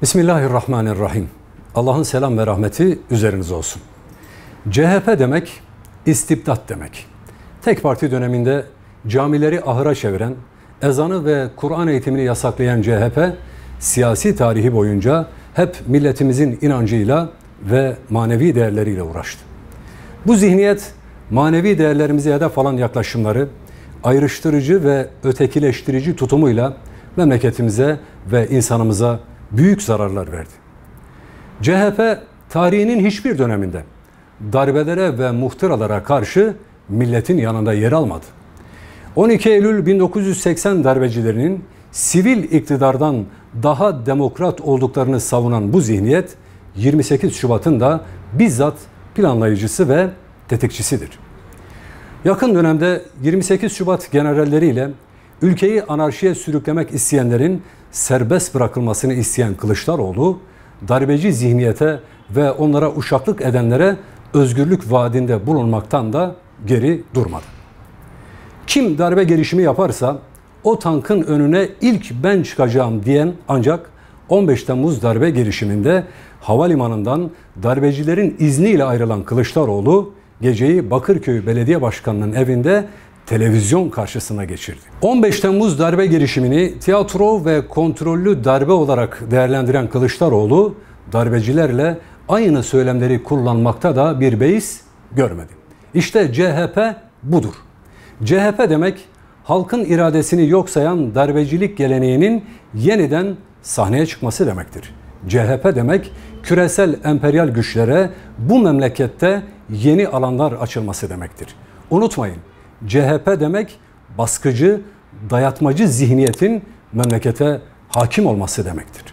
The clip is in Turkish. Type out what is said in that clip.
Bismillahirrahmanirrahim. Allah'ın selam ve rahmeti üzerinize olsun. CHP demek, istibdat demek. Tek parti döneminde camileri ahıra çeviren, ezanı ve Kur'an eğitimini yasaklayan CHP, siyasi tarihi boyunca hep milletimizin inancıyla ve manevi değerleriyle uğraştı. Bu zihniyet, manevi değerlerimize hedef alan yaklaşımları, ayrıştırıcı ve ötekileştirici tutumuyla memleketimize ve insanımıza büyük zararlar verdi. CHP tarihinin hiçbir döneminde darbelere ve muhtıralara karşı milletin yanında yer almadı. 12 Eylül 1980 darbecilerinin sivil iktidardan daha demokrat olduklarını savunan bu zihniyet 28 Şubat'ın da bizzat planlayıcısı ve tetikçisidir. Yakın dönemde 28 Şubat generalleriyle ülkeyi anarşiye sürüklemek isteyenlerin serbest bırakılmasını isteyen Kılıçdaroğlu, darbeci zihniyete ve onlara uşaklık edenlere özgürlük vaadinde bulunmaktan da geri durmadı. Kim darbe girişimi yaparsa o tankın önüne ilk ben çıkacağım diyen ancak 15 Temmuz darbe girişiminde havalimanından darbecilerin izniyle ayrılan Kılıçdaroğlu geceyi Bakırköy Belediye Başkanı'nın evinde televizyon karşısına geçirdi. 15 Temmuz darbe girişimini tiyatro ve kontrollü darbe olarak değerlendiren Kılıçdaroğlu, darbecilerle aynı söylemleri kullanmakta da bir beis görmedi. İşte CHP budur. CHP demek, halkın iradesini yok sayan darbecilik geleneğinin yeniden sahneye çıkması demektir. CHP demek, küresel emperyal güçlere bu memlekette yeni alanlar açılması demektir. Unutmayın, CHP demek baskıcı, dayatmacı zihniyetin memlekete hakim olması demektir.